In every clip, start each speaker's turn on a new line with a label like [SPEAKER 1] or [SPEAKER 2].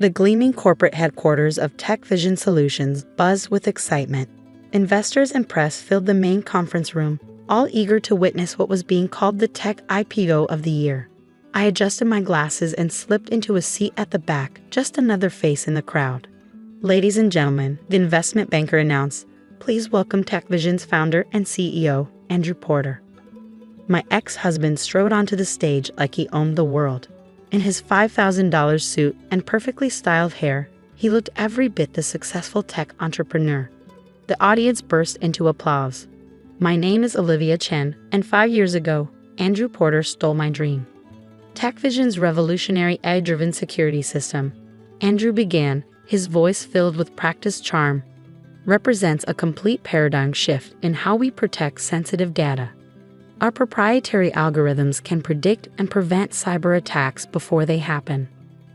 [SPEAKER 1] The gleaming corporate headquarters of Tech Vision Solutions buzzed with excitement. Investors and press filled the main conference room, all eager to witness what was being called the tech IPO of the year. I adjusted my glasses and slipped into a seat at the back, just another face in the crowd. "Ladies and gentlemen," the investment banker announced, "please welcome Tech Vision's founder and CEO, Andrew Porter." My ex-husband strode onto the stage like he owned the world. In his $5,000 suit and perfectly styled hair, he looked every bit the successful tech entrepreneur. The audience burst into applause. "My name is Olivia Chen, and 5 years ago, Andrew Porter stole my dream. Tech Vision's revolutionary AI-driven security system," Andrew began, his voice filled with practiced charm, "represents a complete paradigm shift in how we protect sensitive data. Our proprietary algorithms can predict and prevent cyber attacks before they happen."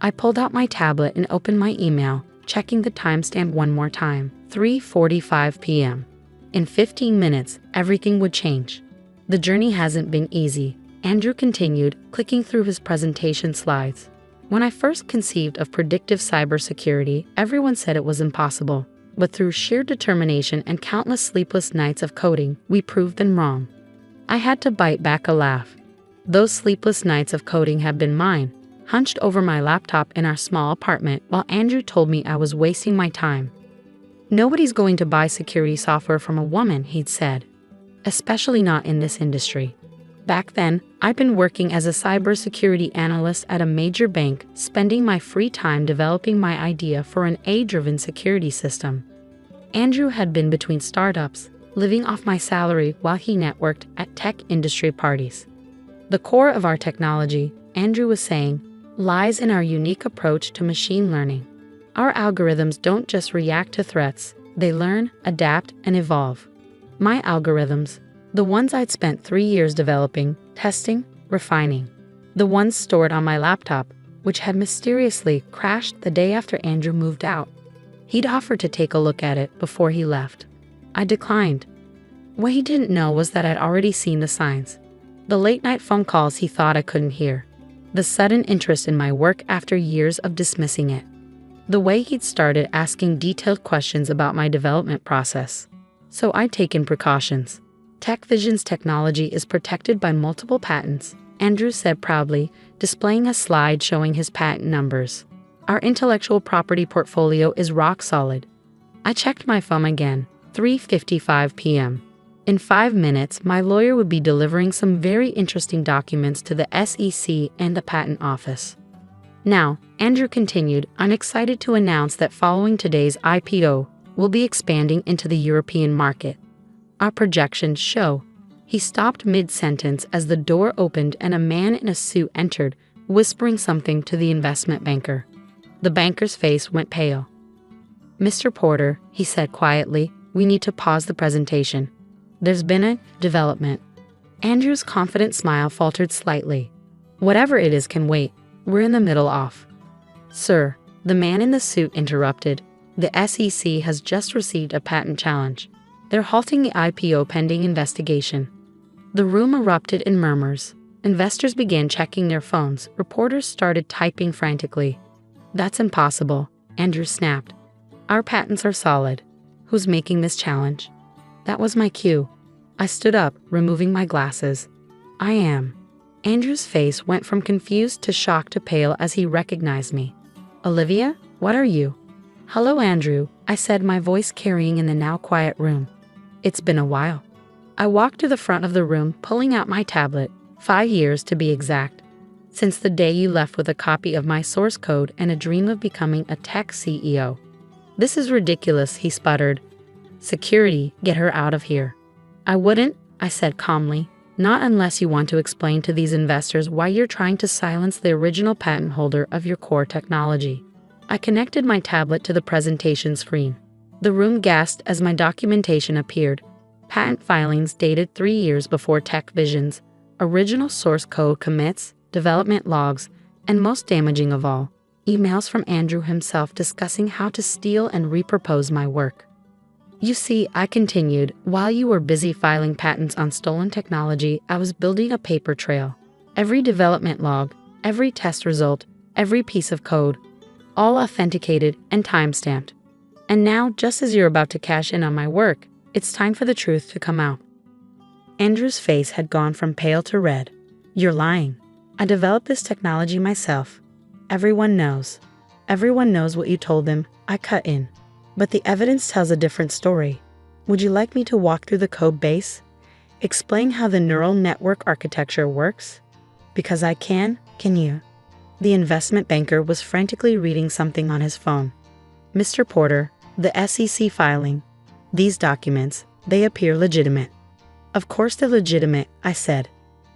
[SPEAKER 1] I pulled out my tablet and opened my email, checking the timestamp one more time, 3:45 p.m. In 15 minutes, everything would change. "The journey hasn't been easy," Andrew continued, clicking through his presentation slides. "When I first conceived of predictive cybersecurity, everyone said it was impossible. But through sheer determination and countless sleepless nights of coding, we proved them wrong." I had to bite back a laugh. Those sleepless nights of coding have been mine, hunched over my laptop in our small apartment while Andrew told me I was wasting my time. "Nobody's going to buy security software from a woman," he'd said. "Especially not in this industry." Back then, I'd been working as a cybersecurity analyst at a major bank, spending my free time developing my idea for an AI-driven security system. Andrew had been between startups, living off my salary while he networked at tech industry parties. "The core of our technology," Andrew was saying, "lies in our unique approach to machine learning. Our algorithms don't just react to threats, they learn, adapt, and evolve. My algorithms, the ones I'd spent 3 years developing, testing, refining, the ones stored on my laptop, which had mysteriously crashed the day after Andrew moved out. He'd offered to take a look at it before he left. I declined. What he didn't know was that I'd already seen the signs. The late-night phone calls he thought I couldn't hear. The sudden interest in my work after years of dismissing it. The way he'd started asking detailed questions about my development process. So I'd taken precautions. Tech Vision's technology is protected by multiple patents," Andrew said proudly, displaying a slide showing his patent numbers. "Our intellectual property portfolio is rock solid." I checked my phone again, 3:55 p.m. In 5 minutes, my lawyer would be delivering some very interesting documents to the SEC and the Patent Office. "Now," Andrew continued, "I'm excited to announce that following today's IPO, we'll be expanding into the European market. Our projections show." He stopped mid-sentence as the door opened and a man in a suit entered, whispering something to the investment banker. The banker's face went pale. "Mr. Porter," he said quietly, "we need to pause the presentation. There's been a development." Andrew's confident smile faltered slightly. "Whatever it is can wait. We're in the middle of." "Sir," the man in the suit interrupted, "the SEC has just received a patent challenge. They're halting the IPO pending investigation." The room erupted in murmurs. Investors began checking their phones. Reporters started typing frantically. "That's impossible," Andrew snapped. "Our patents are solid. Who's making this challenge?" That was my cue. I stood up, removing my glasses. "I am." Andrew's face went from confused to shocked to pale as he recognized me. "Olivia, what are you?" "Hello, Andrew," I said, my voice carrying in the now quiet room. "It's been a while." I walked to the front of the room, pulling out my tablet, 5 years to be exact. "Since the day you left with a copy of my source code and a dream of becoming a tech CEO." "This is ridiculous," he sputtered. "Security, get her out of here." "I wouldn't," I said calmly, "not unless you want to explain to these investors why you're trying to silence the original patent holder of your core technology." I connected my tablet to the presentation screen. The room gasped as my documentation appeared. Patent filings dated 3 years before Tech Vision's, original source code commits, development logs, and most damaging of all, emails from Andrew himself discussing how to steal and repurpose my work. "You see," I continued, "while you were busy filing patents on stolen technology, I was building a paper trail. Every development log, every test result, every piece of code. all authenticated and timestamped. And now, just as you're about to cash in on my work, it's time for the truth to come out. Andrew's face had gone from pale to red. You're lying. I developed this technology myself. Everyone knows. Everyone knows what you told them. I cut in. But the evidence tells a different story. Would you like me to walk through the code base? Explain how the neural network architecture works? Because I can you? The investment banker was frantically reading something on his phone. Mr. Porter, the SEC filing. These documents, they appear legitimate. Of course they're legitimate, I said.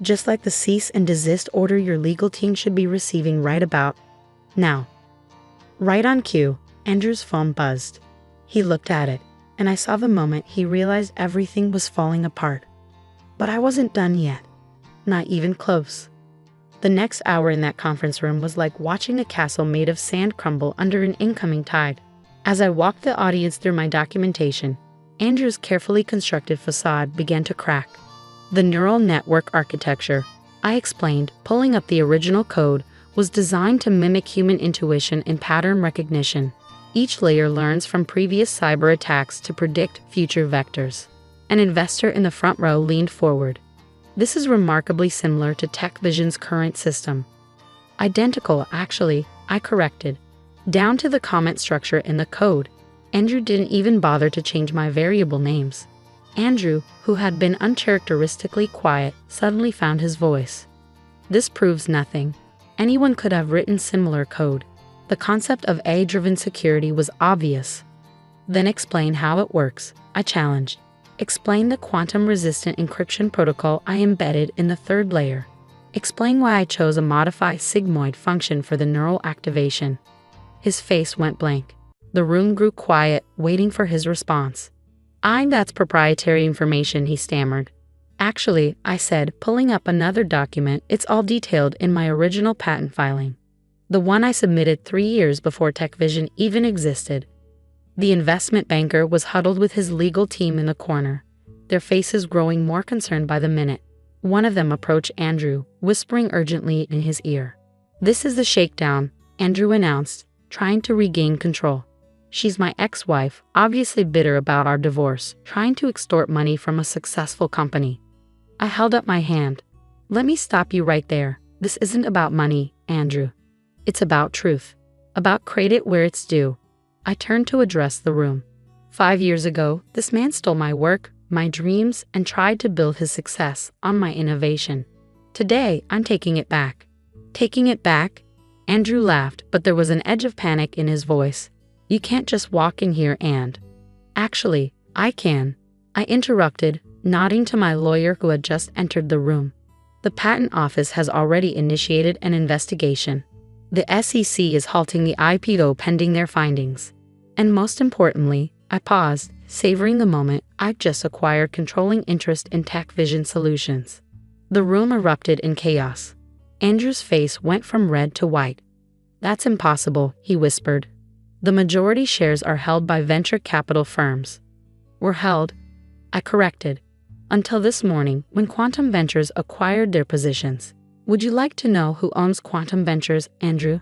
[SPEAKER 1] Just like the cease and desist order your legal team should be receiving right about now. Right on cue, Andrew's phone buzzed. He looked at it, and I saw the moment he realized everything was falling apart. But I wasn't done yet. Not even close. The next hour in that conference room was like watching a castle made of sand crumble under an incoming tide. As I walked the audience through my documentation, Andrew's carefully constructed facade began to crack. The neural network architecture, I explained, pulling up the original code, was designed to mimic human intuition and pattern recognition. Each layer learns from previous cyber attacks to predict future vectors. An investor in the front row leaned forward. This is remarkably similar to TechVision's current system. Identical, actually, I corrected. Down to the comment structure in the code. Andrew didn't even bother to change my variable names. Andrew, who had been uncharacteristically quiet, suddenly found his voice. This proves nothing. Anyone could have written similar code. The concept of AI-driven security was obvious. Then explain how it works, I challenged. Explain the quantum-resistant encryption protocol I embedded in the third layer. Explain why I chose a modified sigmoid function for the neural activation. His face went blank. The room grew quiet, waiting for his response. That's proprietary information, he stammered. Actually, I said, pulling up another document, it's all detailed in my original patent filing. The one I submitted 3 years before TechVision even existed. The investment banker was huddled with his legal team in the corner, their faces growing more concerned by the minute. One of them approached Andrew, whispering urgently in his ear. This is the shakedown, Andrew announced, trying to regain control. She's my ex-wife, obviously bitter about our divorce, trying to extort money from a successful company. I held up my hand. Let me stop you right there. This isn't about money, Andrew. It's about truth. About credit where it's due. I turned to address the room. 5 years ago, this man stole my work, my dreams, and tried to build his success on my innovation. Today, I'm taking it back. Taking it back? Andrew laughed, but there was an edge of panic in his voice. You can't just walk in here and... Actually, I can. I interrupted, nodding to my lawyer who had just entered the room. The patent office has already initiated an investigation. The SEC is halting the IPO pending their findings. And most importantly, I paused, savoring the moment. I've just acquired controlling interest in TechVision Solutions. The room erupted in chaos. Andrew's face went from red to white. That's impossible, he whispered. The majority shares are held by venture capital firms. Were held, I corrected, until this morning when Quantum Ventures acquired their positions. Would you like to know who owns Quantum Ventures, Andrew?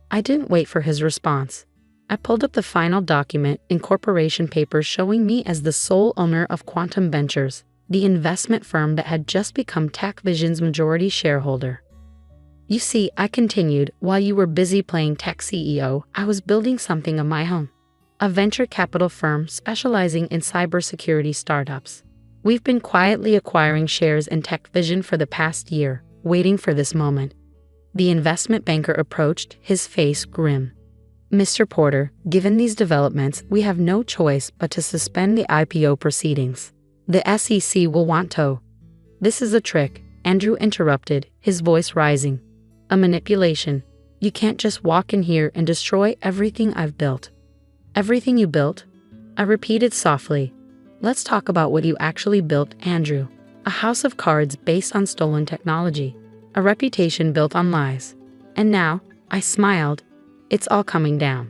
[SPEAKER 1] I didn't wait for his response. I pulled up the final document, incorporation papers showing me as the sole owner of Quantum Ventures, the investment firm that had just become TechVision's majority shareholder. You see, I continued, while you were busy playing tech CEO, I was building something of my own. A venture capital firm specializing in cybersecurity startups. We've been quietly acquiring shares in TechVision for the past year, waiting for this moment. The investment banker approached, his face grim. Mr. Porter, given these developments, we have no choice but to suspend the IPO proceedings. The SEC will want to. This is a trick, Andrew interrupted, his voice rising. A manipulation. You can't just walk in here and destroy everything I've built. Everything you built? I repeated softly. Let's talk about what you actually built, Andrew. A house of cards based on stolen technology. A reputation built on lies. And now, I smiled. It's all coming down.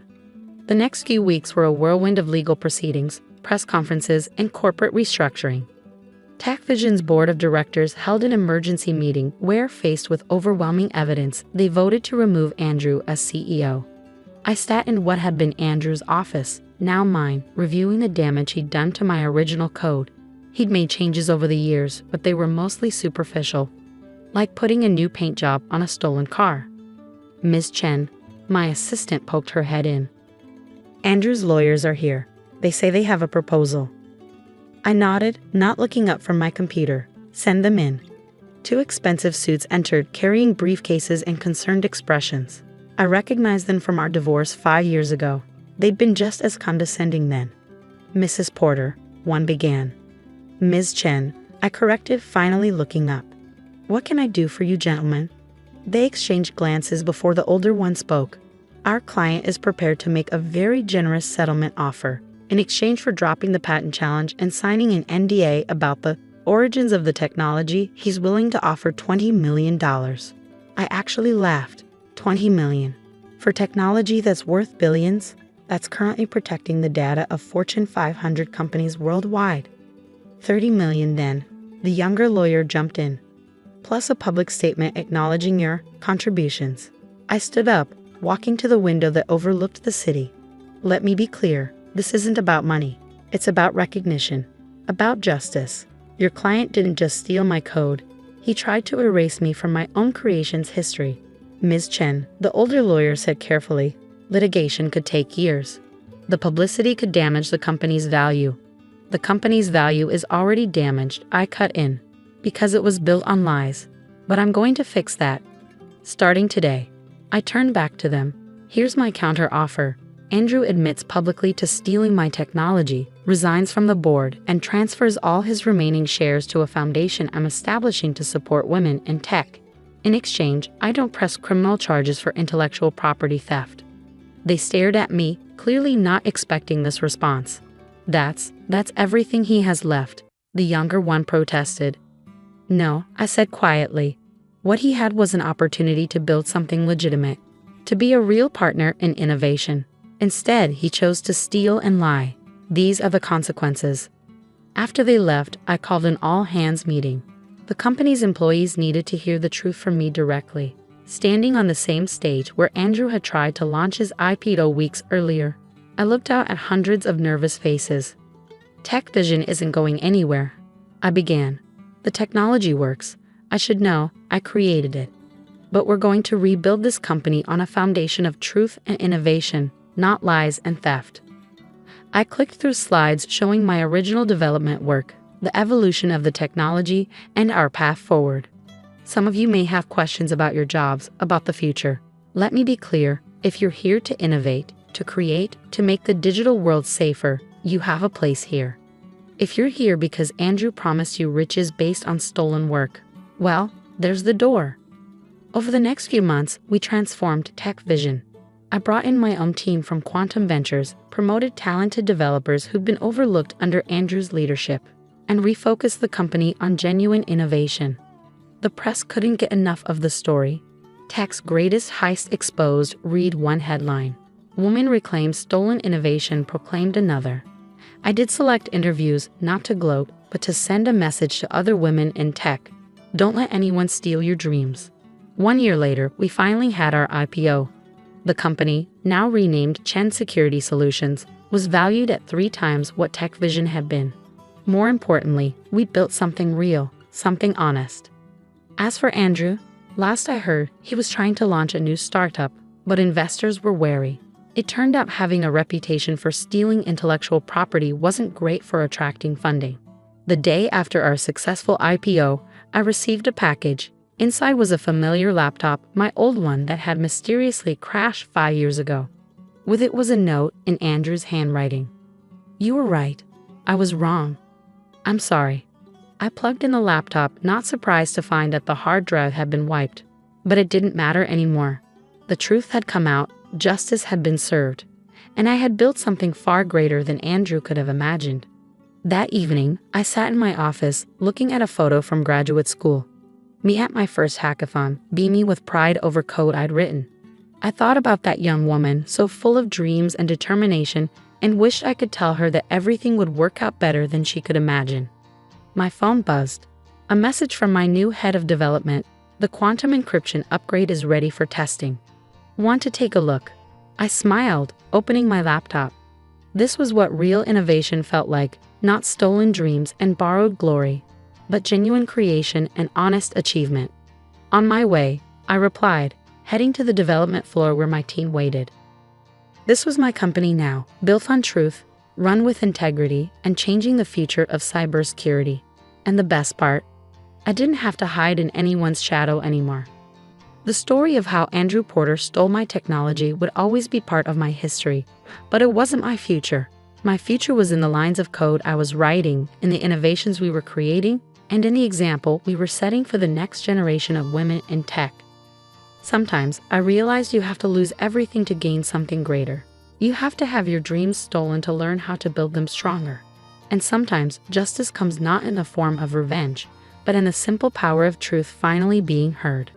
[SPEAKER 1] The next few weeks were a whirlwind of legal proceedings, press conferences, and corporate restructuring. TechVision's board of directors held an emergency meeting where, faced with overwhelming evidence, they voted to remove Andrew as CEO. I sat in what had been Andrew's office, now mine, reviewing the damage he'd done to my original code. He'd made changes over the years, but they were mostly superficial, like putting a new paint job on a stolen car. Ms. Chen, my assistant, poked her head in. Andrew's lawyers are here. They say they have a proposal. I nodded, not looking up from my computer. Send them in. 2 expensive suits entered, carrying briefcases and concerned expressions. I recognized them from our divorce 5 years ago. They'd been just as condescending then. Mrs. Porter, one began. Ms. Chen, I corrected, finally looking up. What can I do for you, gentlemen? They exchanged glances before the older one spoke. Our client is prepared to make a very generous settlement offer in exchange for dropping the patent challenge and signing an NDA about the origins of the technology. He's willing to offer $20 million. I actually laughed. $20 million. For technology that's worth billions, that's currently protecting the data of Fortune 500 companies worldwide. $30 million then, the younger lawyer jumped in. Plus a public statement acknowledging your contributions. I stood up, walking to the window that overlooked the city. Let me be clear, this isn't about money. It's about recognition, about justice. Your client didn't just steal my code. He tried to erase me from my own creation's history. Ms. Chen, the older lawyer said carefully, litigation could take years. The publicity could damage the company's value. The company's value is already damaged, I cut in, because it was built on lies. But I'm going to fix that. Starting today. I turned back to them. Here's my counter offer. Andrew admits publicly to stealing my technology, resigns from the board, and transfers all his remaining shares to a foundation I'm establishing to support women in tech. In exchange, I don't press criminal charges for intellectual property theft. They stared at me, clearly not expecting this response. That's everything he has left, the younger one protested. No, I said quietly. What he had was an opportunity to build something legitimate, to be a real partner in innovation. Instead, he chose to steal and lie. These are the consequences. After they left, I called an all-hands meeting. The company's employees needed to hear the truth from me directly, standing on the same stage where Andrew had tried to launch his IPO weeks earlier. I looked out at hundreds of nervous faces. Tech Vision isn't going anywhere, I began. The technology works. I should know, I created it. But we're going to rebuild this company on a foundation of truth and innovation, not lies and theft. I clicked through slides showing my original development work, the evolution of the technology, and our path forward. Some of you may have questions about your jobs, about the future. Let me be clear, if you're here to innovate, to create, to make the digital world safer, you have a place here. If you're here because Andrew promised you riches based on stolen work, well, there's the door. Over the next few months, we transformed Tech Vision. I brought in my own team from Quantum Ventures, promoted talented developers who'd been overlooked under Andrew's leadership, and refocused the company on genuine innovation. The press couldn't get enough of the story. Tech's greatest heist exposed, read one headline. Woman reclaims stolen innovation, proclaimed another. I did select interviews, not to gloat, but to send a message to other women in tech. Don't let anyone steal your dreams. 1 year later, we finally had our IPO. The company, now renamed Chen Security Solutions, was valued at 3 times what Tech Vision had been. More importantly, we built something real, something honest. As for Andrew, last I heard, he was trying to launch a new startup, but investors were wary. It turned out having a reputation for stealing intellectual property wasn't great for attracting funding. The day after our successful IPO, I received a package. Inside was a familiar laptop, my old one that had mysteriously crashed 5 years ago. With it was a note in Andrew's handwriting. You were right. I was wrong. I'm sorry. I plugged in the laptop, not surprised to find that the hard drive had been wiped. But it didn't matter anymore. The truth had come out, justice had been served, and I had built something far greater than Andrew could have imagined. That evening, I sat in my office, looking at a photo from graduate school. Me at my first hackathon, beaming with pride over code I'd written. I thought about that young woman, so full of dreams and determination, and wished I could tell her that everything would work out better than she could imagine. My phone buzzed. A message from my new head of development. The quantum encryption upgrade is ready for testing. Want to take a look? I smiled, opening my laptop. This was what real innovation felt like, not stolen dreams and borrowed glory, but genuine creation and honest achievement. On my way, I replied, heading to the development floor where my team waited. This was my company now, built on truth, run with integrity, and changing the future of cybersecurity. And the best part, I didn't have to hide in anyone's shadow anymore. The story of how Andrew Porter stole my technology would always be part of my history, but it wasn't my future. My future was in the lines of code I was writing, in the innovations we were creating, and in the example we were setting for the next generation of women in tech. Sometimes I realized you have to lose everything to gain something greater. You have to have your dreams stolen to learn how to build them stronger. And sometimes justice comes not in the form of revenge, but in the simple power of truth finally being heard.